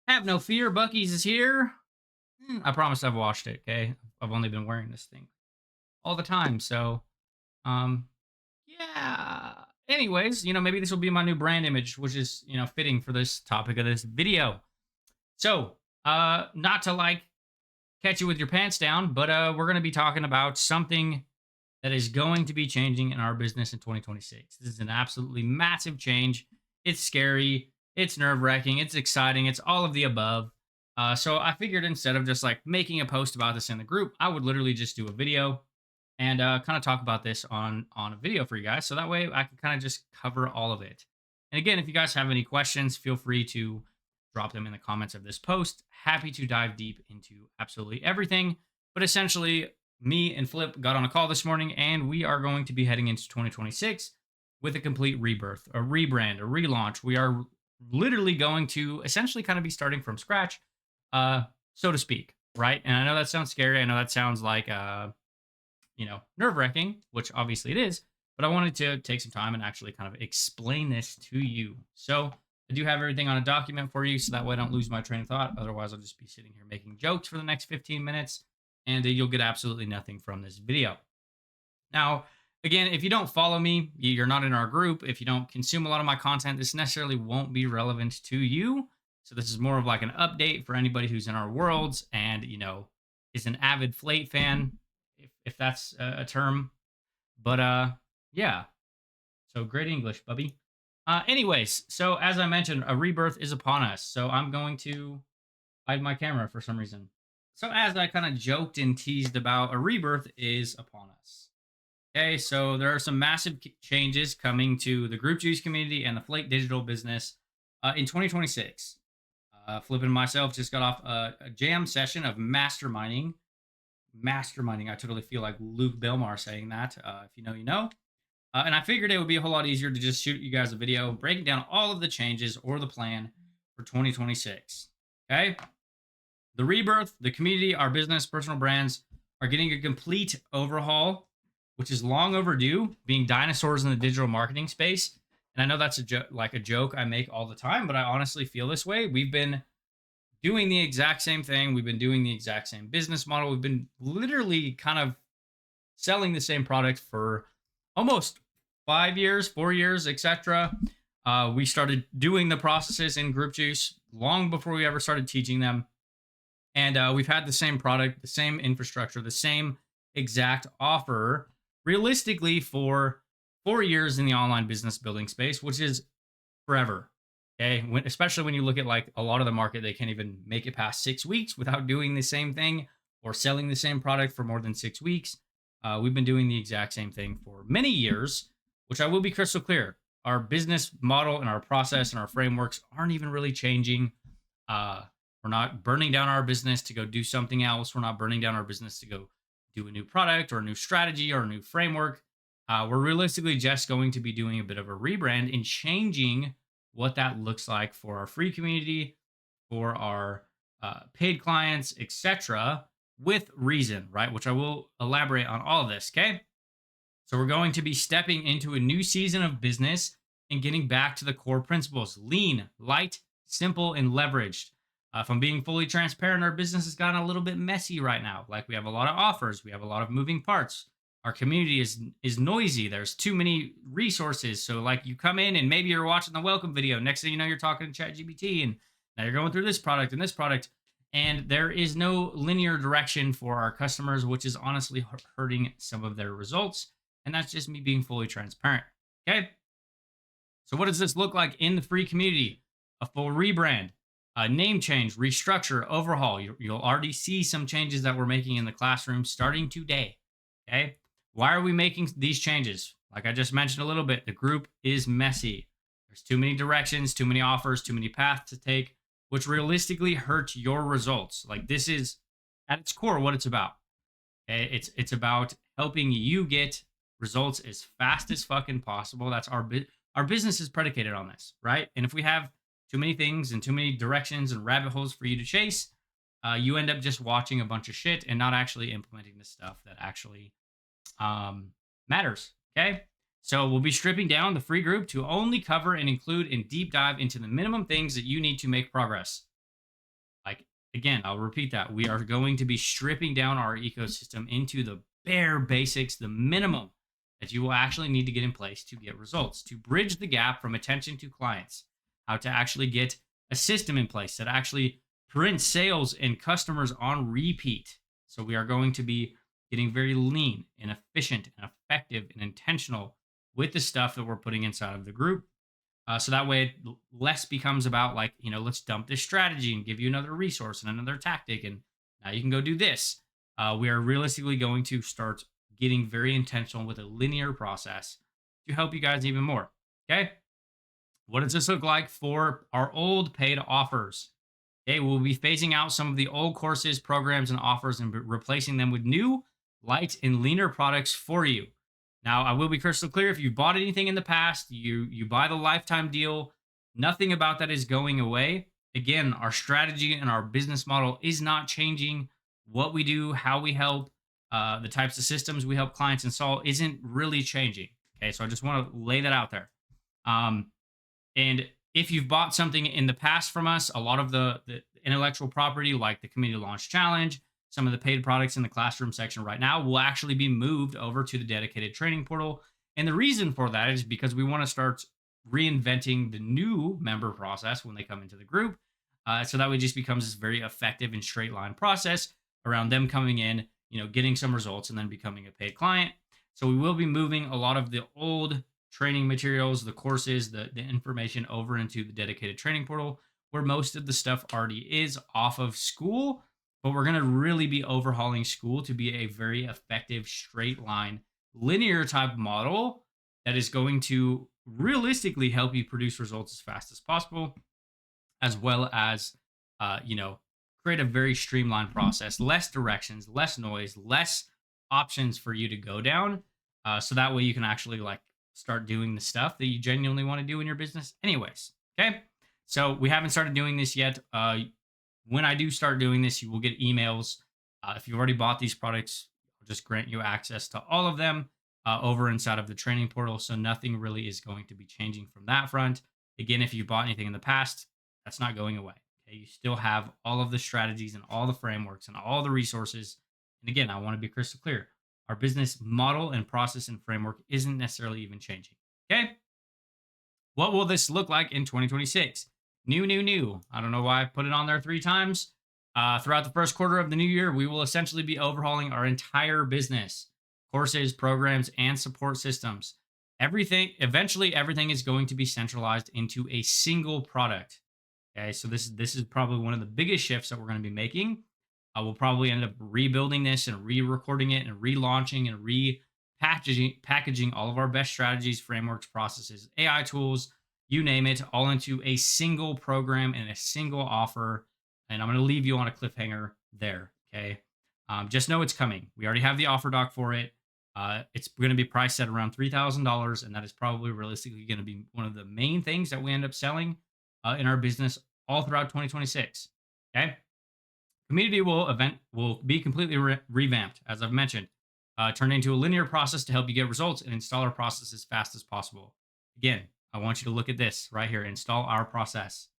Have no fear, Bucky's is here. I promise I've washed it, okay? I've only been wearing this thing all the time, so um yeah. Anyways, maybe this will be my new brand image, which is, fitting for this topic of this video. So, not to catch you with your pants down, but we're going to be talking about something that is going to be changing in our business in 2026. This is an absolutely massive change. It's scary, it's nerve-wracking, it's exciting, it's all of the above. So I figured instead of just making a post about this in the group, I would literally just do a video and kind of talk about this on a video for you guys. So that way I can kind of just cover all of it. And again, if you guys have any questions, feel free to drop them in the comments of this post. Happy to dive deep into absolutely everything. But essentially, me and Flip got on a call this morning, and we are going to be heading into 2026 with a complete rebirth, a rebrand, a relaunch. We are literally going to essentially kind of be starting from scratch, so to speak, right? And I know that sounds scary. I know that sounds like nerve wracking, which obviously it is, but I wanted to take some time and actually kind of explain this to you. So I do have everything on a document for you, so that way I don't lose my train of thought. Otherwise, I'll just be sitting here making jokes for the next 15 minutes, and you'll get absolutely nothing from this video. Now, again, if you don't follow me, you're not in our group. If you don't consume a lot of my content, this necessarily won't be relevant to you. So this is more of like an update for anybody who's in our worlds and, is an avid Flate fan, if that's a term. But yeah. So great English, Bubby. Anyways, so as I mentioned, a rebirth is upon us. So I'm going to hide my camera for some reason. So as I kind of joked and teased about, a rebirth is upon us. Okay, so there are some massive changes coming to the Group Juice community and the Flake digital business in 2026. Flip and myself just got off a jam session of masterminding. I totally feel like Luke Belmar saying that. If you know, you know. And I figured it would be a whole lot easier to just shoot you guys a video breaking down all of the changes or the plan for 2026. Okay? The rebirth, the community, our business, personal brands are getting a complete overhaul, which is long overdue, being dinosaurs in the digital marketing space. And I know that's a joke I make all the time, but I honestly feel this way. We've been doing the exact same thing. We've been doing the exact same business model. We've been literally kind of selling the same product for almost 5 years, 4 years, etc. We started doing the processes in Group Juice long before we ever started teaching them. And we've had the same product, the same infrastructure, the same exact offer, realistically, for 4 years in the online business building space, which is forever. Okay, especially when you look at a lot of the market, they can't even make it past 6 weeks without doing the same thing or selling the same product for more than 6 weeks. We've been doing the exact same thing for many years, which I will be crystal clear. Our business model and our process and our frameworks aren't even really changing. We're not burning down our business to go do something else. We're not burning down our business to go do a new product or a new strategy or a new framework. We're realistically just going to be doing a bit of a rebrand and changing what that looks like for our free community, for our paid clients, etc., with reason, right? Which I will elaborate on all of this, okay? So we're going to be stepping into a new season of business and getting back to the core principles: lean, light, simple, and leveraged. If I'm being fully transparent, our business has gotten a little bit messy right now. We have a lot of offers, we have a lot of moving parts. Our community is noisy. There's too many resources. So you come in and maybe you're watching the welcome video. Next thing you know, you're talking to ChatGPT, and now you're going through this product and this product. And there is no linear direction for our customers, which is honestly hurting some of their results. And that's just me being fully transparent. Okay. So what does this look like in the free community? A full rebrand, a name change, restructure, overhaul. You'll already see some changes that we're making in the classroom starting today. Okay. Why are we making these changes? Like I just mentioned a little bit, the group is messy. There's too many directions, too many offers, too many paths to take, which realistically hurts your results. This is at its core what it's about. Okay? It's about helping you get results as fast as fucking possible. That's our business is predicated on this, right? And if we have too many things and too many directions and rabbit holes for you to chase, you end up just watching a bunch of shit and not actually implementing the stuff that actually matters. Okay. So we'll be stripping down the free group to only cover and include and deep dive into the minimum things that you need to make progress. Like, again, I'll repeat that. We are going to be stripping down our ecosystem into the bare basics, the minimum that you will actually need to get in place to get results, to bridge the gap from attention to clients, how to actually get a system in place that actually prints sales and customers on repeat. So we are going to be getting very lean and efficient and effective and intentional with the stuff that we're putting inside of the group. So that way, less becomes about like, let's dump this strategy and give you another resource and another tactic. And now you can go do this. We are realistically going to start getting very intentional with a linear process to help you guys even more. Okay. What does this look like for our old paid offers? Okay, we'll be phasing out some of the old courses, programs, and offers and replacing them with new, light, and leaner products for you. Now, I will be crystal clear. If you bought anything in the past, you buy the lifetime deal, nothing about that is going away. Again, our strategy and our business model is not changing. What we do, how we help, the types of systems we help clients install isn't really changing. Okay, so I just want to lay that out there. And if you've bought something in the past from us, a lot of the intellectual property, like the community launch challenge, some of the paid products in the classroom section right now will actually be moved over to the dedicated training portal. And the reason for that is because we want to start reinventing the new member process when they come into the group. So that way it just becomes this very effective and straight line process around them coming in, getting some results and then becoming a paid client. So we will be moving a lot of the old training materials, the courses, the information over into the dedicated training portal where most of the stuff already is off of school. But we're going to really be overhauling school to be a very effective, straight line, linear type model that is going to realistically help you produce results as fast as possible, as well as, create a very streamlined process, less directions, less noise, less options for you to go down. So that way you can actually like start doing the stuff that you genuinely want to do in your business anyways. Okay. So we haven't started doing this yet. When I do start doing this, you will get emails. If you've already bought these products, I'll just grant you access to all of them over inside of the training portal. So nothing really is going to be changing from that front. Again, if you bought anything in the past, that's not going away. Okay? You still have all of the strategies and all the frameworks and all the resources. And again, I want to be crystal clear. Our business model and process and framework isn't necessarily even changing. Okay. What will this look like in 2026? New. I don't know why I put it on there 3 times. Throughout the first quarter of the new year, we will essentially be overhauling our entire business, courses, programs, and support systems. Eventually everything is going to be centralized into a single product. Okay, so this is probably one of the biggest shifts that we're going to be making. We'll probably end up rebuilding this and re-recording it and relaunching and packaging all of our best strategies, frameworks, processes, AI tools, you name it, all into a single program and a single offer. And I'm going to leave you on a cliffhanger there. Okay. Just know it's coming. We already have the offer doc for it. It's going to be priced at around $3,000. And that is probably realistically going to be one of the main things that we end up selling in our business all throughout 2026. Okay. Community will be completely revamped, as I've mentioned, turned into a linear process to help you get results and install our process as fast as possible. Again, I want you to look at this right here, install our process.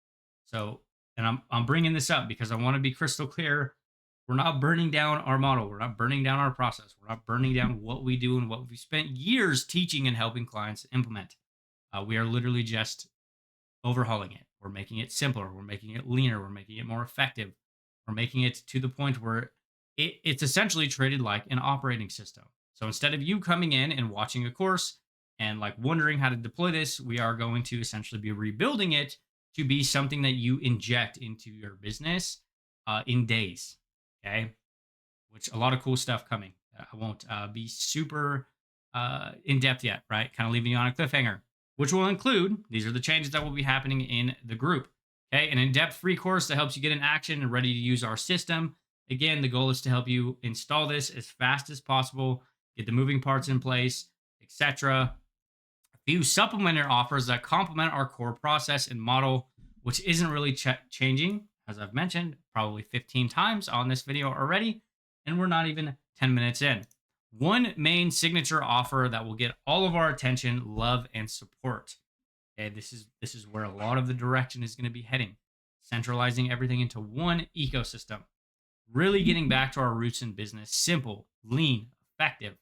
So, and I'm bringing this up because I want to be crystal clear. We're not burning down our model. We're not burning down our process. We're not burning down what we do and what we've spent years teaching and helping clients implement. We are literally just overhauling it. We're making it simpler. We're making it leaner. We're making it more effective. We're making it to the point where it's essentially treated like an operating system. So instead of you coming in and watching a course and like wondering how to deploy this, we are going to essentially be rebuilding it to be something that you inject into your business in days. Okay. Which a lot of cool stuff coming. I won't be super in depth yet, right? Kind of leaving you on a cliffhanger, which will include, these are the changes that will be happening in the group. Okay, an in-depth free course that helps you get in action and ready to use our system. Again, the goal is to help you install this as fast as possible, get the moving parts in place, etc. A few supplementary offers that complement our core process and model, which isn't really changing, as I've mentioned, probably 15 times on this video already, and we're not even 10 minutes in. One main signature offer that will get all of our attention, love, and support. Okay, this is where a lot of the direction is going to be heading. centralizing everything into one ecosystem, really getting back to our roots in business: simple, lean, effective,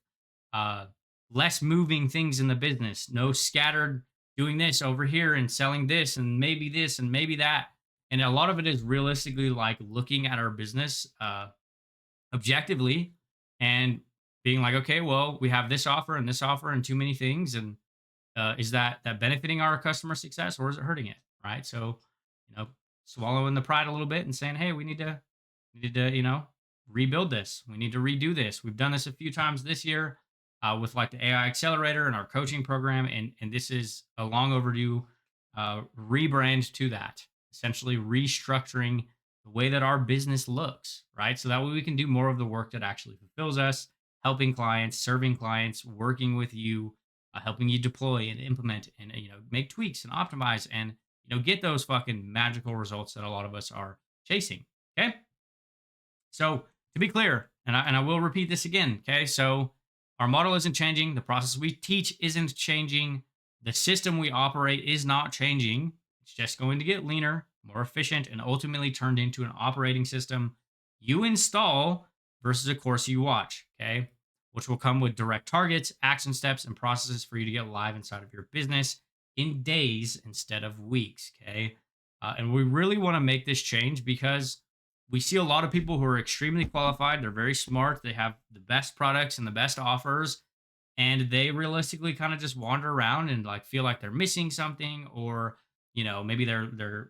uh, less moving things in the business, no scattered doing this over here and selling this and maybe that. And a lot of it is realistically like looking at our business objectively and being like, okay, well, we have this offer and too many things. And is that benefiting our customer success or is it hurting it? Right. So, swallowing the pride a little bit and saying, hey, we need to rebuild this. We need to redo this. We've done this a few times this year with like the AI accelerator and our coaching program. And this is a long overdue rebrand to that, essentially restructuring the way that our business looks, right? So that way we can do more of the work that actually fulfills us, helping clients, serving clients, working with you, helping you deploy and implement and make tweaks and optimize and get those fucking magical results that a lot of us are chasing. Okay. So to be clear, and I will repeat this again, okay? So our model isn't changing. The process we teach isn't changing. The system we operate is not changing. It's just going to get leaner, more efficient, and ultimately turned into an operating system you install versus a course you watch, okay? Which will come with direct targets, action steps, and processes for you to get live inside of your business in days instead of weeks, okay? And we really want to make this change because we see a lot of people who are extremely qualified. They're very smart. They have the best products and the best offers, and they realistically kind of just wander around and like feel like they're missing something, or maybe they're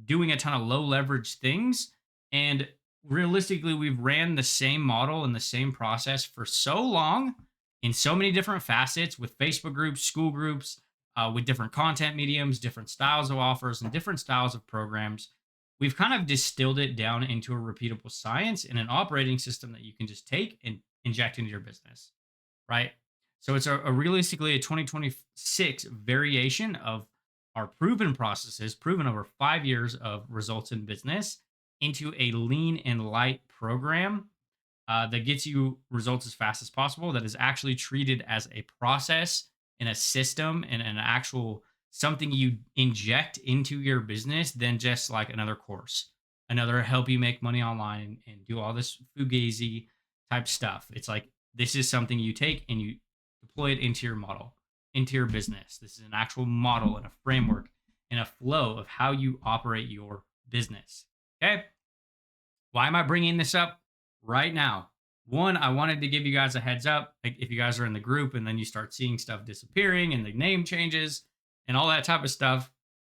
doing a ton of low leverage things. And realistically, we've ran the same model and the same process for so long in so many different facets with Facebook groups, school groups, with different content mediums, different styles of offers, and different styles of programs. We've kind of distilled it down into a repeatable science and an operating system that you can just take and inject into your business, right? So it's a realistically a 2026 variation of our proven processes, proven over 5 years of results in business, into a lean and light program that gets you results as fast as possible, that is actually treated as a process and a system and an actual something you inject into your business than just like another course, another help you make money online and do all this fugazi type stuff. It's like this is something you take and you deploy it into your model, into your business. This is an actual model and a framework and a flow of how you operate your business. Okay. Why am I bringing this up right now? One, I wanted to give you guys a heads up. Like if you guys are in the group and then you start seeing stuff disappearing and the name changes and all that type of stuff,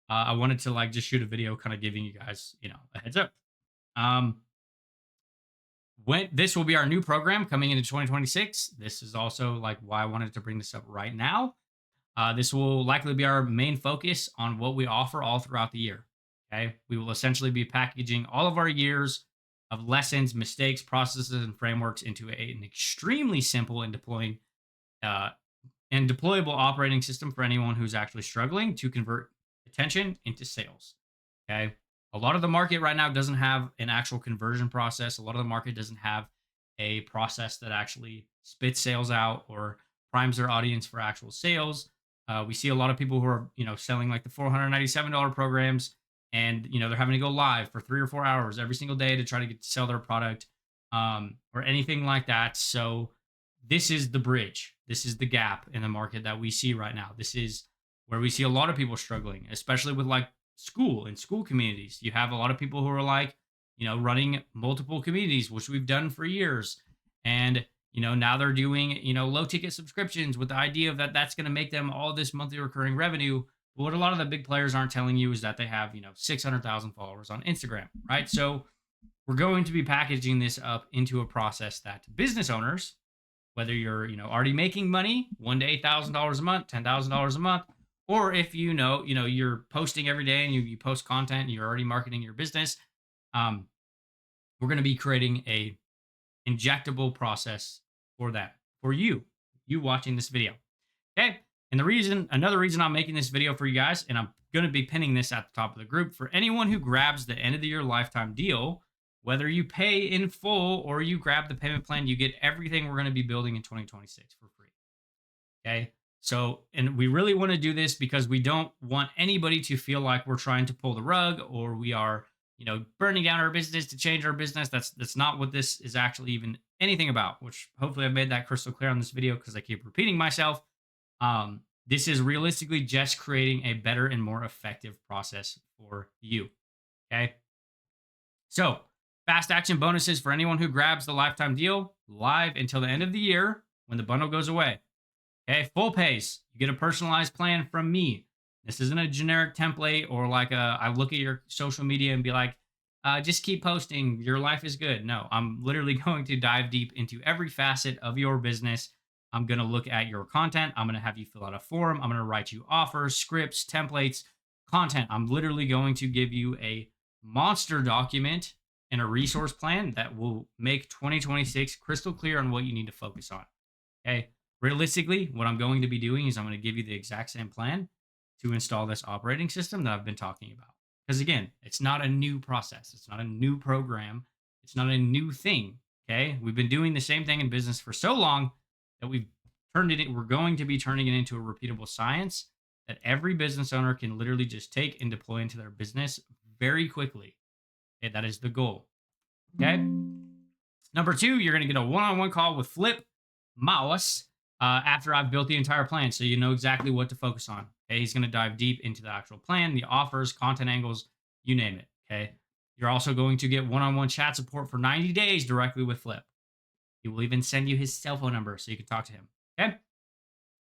I wanted to like just shoot a video kind of giving you guys, a heads up. When this will be our new program coming into 2026. This is also like why I wanted to bring this up right now. This will likely be our main focus on what we offer all throughout the year. Okay. We will essentially be packaging all of our years of lessons, mistakes, processes, and frameworks into an extremely simple and deployable operating system for anyone who's actually struggling to convert attention into sales. Okay. A lot of the market right now doesn't have an actual conversion process. A lot of the market doesn't have a process that actually spits sales out or primes their audience for actual sales. We see a lot of people who are, selling like the $497 programs, and they're having to go live for 3 or 4 hours every single day to try to sell their product, or anything like that. So this is the bridge. This is the gap in the market that we see right now. This is where we see a lot of people struggling, especially with like school and school communities. You have a lot of people who are like, running multiple communities, which we've done for years. And, now they're doing, low ticket subscriptions with the idea of that's going to make them all this monthly recurring revenue. But what a lot of the big players aren't telling you is that they have, 600,000 followers on Instagram, right? So we're going to be packaging this up into a process that business owners, whether you're, already making money, $1 to $8,000 a month, $10,000 a month, or if you're posting every day and you post content and you're already marketing your business, we're going to be creating a injectable process for that, for you watching this video. Okay. And another reason I'm making this video for you guys, and I'm going to be pinning this at the top of the group for anyone who grabs the end of the year lifetime deal, whether you pay in full or you grab the payment plan, you get everything we're going to be building in 2026 for free. Okay. So, and we really want to do this because we don't want anybody to feel like we're trying to pull the rug or we are, burning down our business to change our business. That's not what this is actually even anything about, which hopefully I've made that crystal clear on this video because I keep repeating myself. This is realistically just creating a better and more effective process for you. Okay. So, fast action bonuses for anyone who grabs the lifetime deal live until the end of the year when the bundle goes away. Okay, full pays. You get a personalized plan from me. This isn't a generic template or like I look at your social media and be like, just keep posting. Your life is good. No, I'm literally going to dive deep into every facet of your business. I'm going to look at your content. I'm going to have you fill out a form. I'm going to write you offers, scripts, templates, content. I'm literally going to give you a monster document and a resource plan that will make 2026 crystal clear on what you need to focus on. Okay. Realistically, what I'm going to be doing is I'm going to give you the exact same plan to install this operating system that I've been talking about. Because again, it's not a new process. It's not a new program. It's not a new thing. Okay. We've been doing the same thing in business for so long that we're going to be turning it into a repeatable science that every business owner can literally just take and deploy into their business very quickly. Okay. That is the goal. Okay. Number 2, you're going to get a one-on-one call with Flip Maus after I've built the entire plan, so you know exactly what to focus on. Okay, he's going to dive deep into the actual plan, the offers, content angles, you name it. Okay, you're also going to get one-on-one chat support for 90 days directly with Flip. He will even send you his cell phone number so you can talk to him. Okay,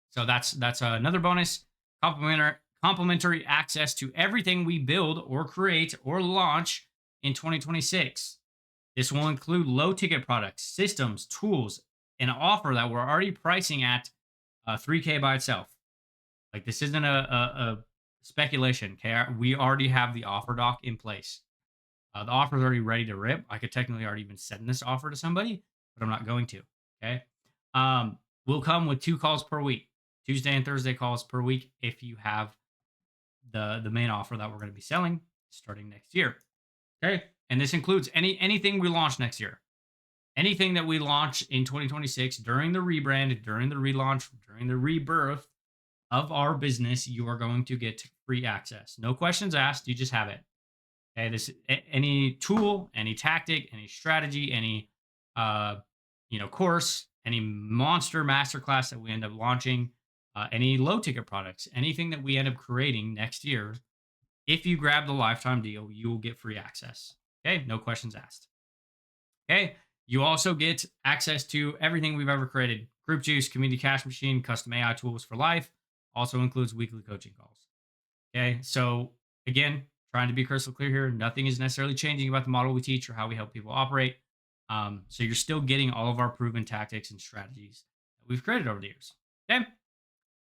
so that's another bonus. Complimentary access to everything we build or create or launch in 2026. This will include low ticket products, systems, tools, an offer that we're already pricing at $3K by itself. Like this isn't a speculation. Okay, we already have the offer doc in place. The offer is already ready to rip. I could technically already even send this offer to somebody, but I'm not going to. Okay, we'll come with 2 calls per week, Tuesday and Thursday calls per week if you have the main offer that we're going to be selling starting next year. Okay, and this includes anything we launch next year. Anything that we launch in 2026 during the rebrand, during the relaunch, during the rebirth of our business, you are going to get free access. No questions asked. You just have it. Okay. Any tool, any tactic, any strategy, any course, any monster masterclass that we end up launching, any low ticket products, anything that we end up creating next year. If you grab the lifetime deal, you will get free access. Okay. No questions asked. Okay. You also get access to everything we've ever created. Group Juice, Community Cash Machine, custom AI tools for life. Also includes weekly coaching calls. Okay. So again, trying to be crystal clear here. Nothing is necessarily changing about the model we teach or how we help people operate. So you're still getting all of our proven tactics and strategies that we've created over the years. Okay.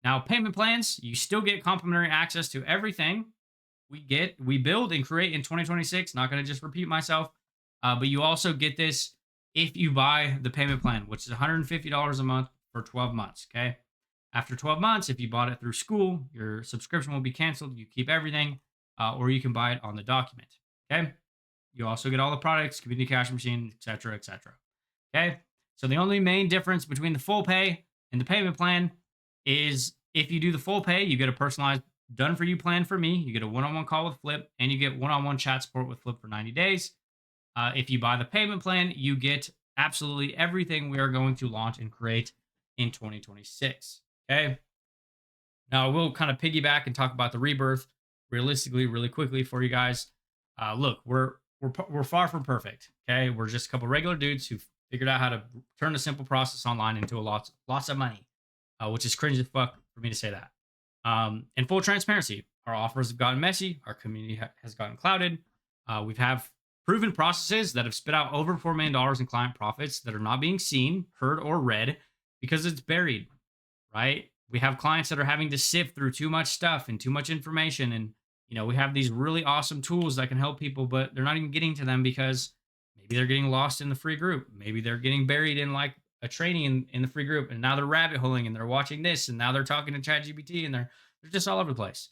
Now, payment plans, you still get complimentary access to everything we build and create in 2026. Not going to just repeat myself, but you also get this if you buy the payment plan, which is $150 a month for 12 months. Okay. After 12 months, if you bought it through school, your subscription will be canceled. You keep everything, or you can buy it on the document. Okay. You also get all the products, Community Cash Machine, etc., etc. Okay. So the only main difference between the full pay and the payment plan is if you do the full pay, you get a personalized done for you plan for me. You get a one-on-one call with Flip, and you get one-on-one chat support with Flip for 90 days. If you buy the payment plan, you get absolutely everything we are going to launch and create in 2026. Okay. Now we'll kind of piggyback and talk about the rebirth realistically, really quickly for you guys. Look, we're far from perfect. Okay. We're just a couple regular dudes who figured out how to turn a simple process online into lots of money, which is cringe as fuck for me to say that. In full transparency, our offers have gotten messy. Our community has gotten clouded. We've have proven processes that have spit out over $4 million in client profits that are not being seen, heard, or read because it's buried, right? We have clients that are having to sift through too much stuff and too much information. And, we have these really awesome tools that can help people, but they're not even getting to them because maybe they're getting lost in the free group. Maybe they're getting buried in like a training in the free group, and now they're rabbit holing and they're watching this, and now they're talking to ChatGPT, and they're just all over the place,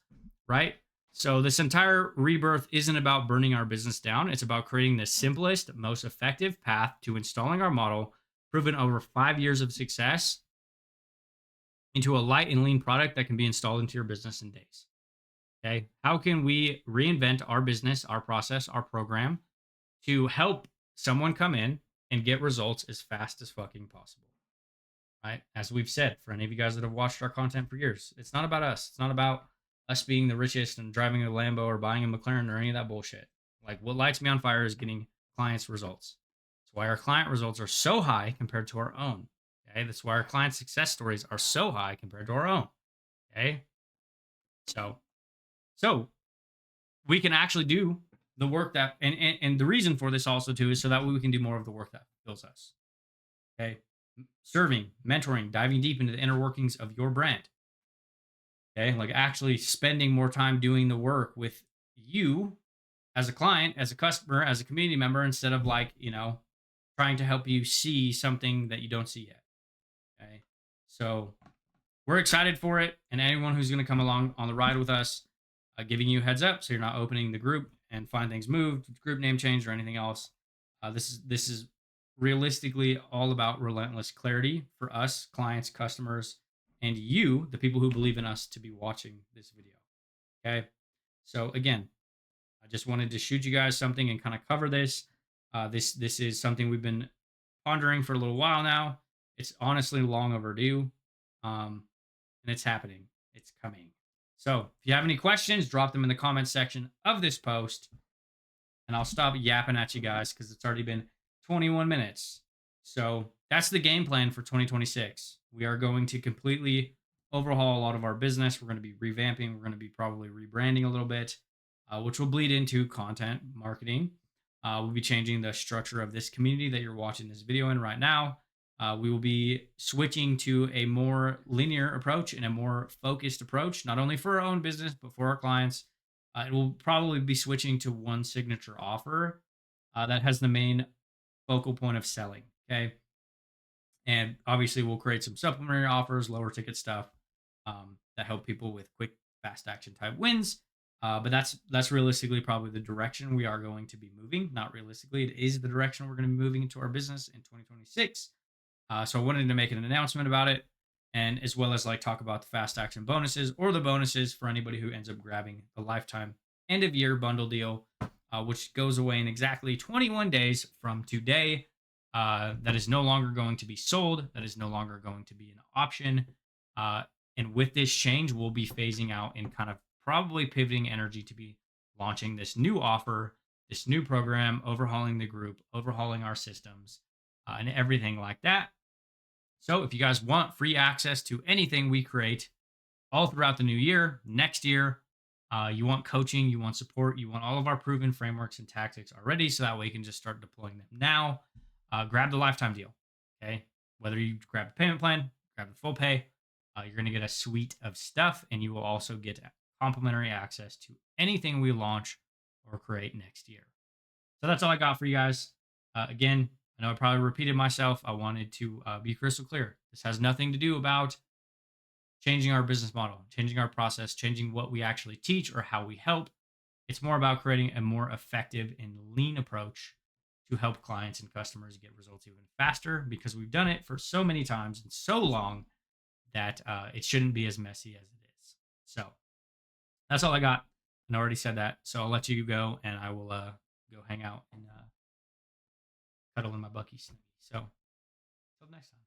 right? So this entire rebirth isn't about burning our business down. It's about creating the simplest, most effective path to installing our model, proven over 5 years of success into a light and lean product that can be installed into your business in days. Okay. How can we reinvent our business, our process, our program to help someone come in and get results as fast as fucking possible? Right. As we've said, for any of you guys that have watched our content for years, it's not about us. It's not about us being the richest and driving a Lambo or buying a McLaren or any of that bullshit. Like, what lights me on fire is getting clients' results. That's why our client results are so high compared to our own. Okay. That's why our client success stories are so high compared to our own. Okay. So, so we can actually do the work that, and the reason for this also too is so that way we can do more of the work that fulfills us. Okay. Serving, mentoring, diving deep into the inner workings of your brand. Okay. Like actually spending more time doing the work with you as a client, as a customer, as a community member, instead of like, trying to help you see something that you don't see yet. Okay. So we're excited for it. And anyone who's going to come along on the ride with us, giving you a heads up so you're not opening the group and find things moved, group name change, or anything else. This is realistically all about relentless clarity for us, clients, customers, and you, the people who believe in us, to be watching this video. Okay. So again, I just wanted to shoot you guys something and kind of cover this. This is something we've been pondering for a little while now. It's honestly long overdue, and it's happening. It's coming. So if you have any questions, drop them in the comment section of this post, and I'll stop yapping at you guys because it's already been 21 minutes. So that's the game plan for 2026. We are going to completely overhaul a lot of our business. We're going to be revamping. We're going to be probably rebranding a little bit, which will bleed into content marketing. We'll be changing the structure of this community that you're watching this video in right now. We will be switching to a more linear approach and a more focused approach, not only for our own business, but for our clients. It will probably be switching to one signature offer that has the main focal point of selling. Okay. And obviously, we'll create some supplementary offers, lower ticket stuff that help people with quick, fast action type wins. But that's realistically probably the direction we are going to be moving. Not realistically, it is the direction we're going to be moving into our business in 2026. So I wanted to make an announcement about it, and as well as like talk about the fast action bonuses or the bonuses for anybody who ends up grabbing the lifetime end of year bundle deal, which goes away in exactly 21 days from today. That is no longer going to be sold. That is no longer going to be an option. And with this change, we'll be phasing out and kind of probably pivoting energy to be launching this new offer, this new program, overhauling the group, overhauling our systems, and everything like that. So if you guys want free access to anything we create all throughout the new year, next year, you want coaching, you want support, you want all of our proven frameworks and tactics already, so that way you can just start deploying them now. Grab the lifetime deal. Okay. Whether you grab the payment plan, grab the full pay, you're going to get a suite of stuff, and you will also get complimentary access to anything we launch or create next year. So that's all I got for you guys. Again, I know I probably repeated myself. I wanted to be crystal clear. This has nothing to do about changing our business model, changing our process, changing what we actually teach or how we help. It's more about creating a more effective and lean approach to help clients and customers get results even faster, because we've done it for so many times and so long that it shouldn't be as messy as it is. So that's all I got. And I already said that. So I'll let you go, and I will go hang out and cuddle in my Bucky. So, until next time.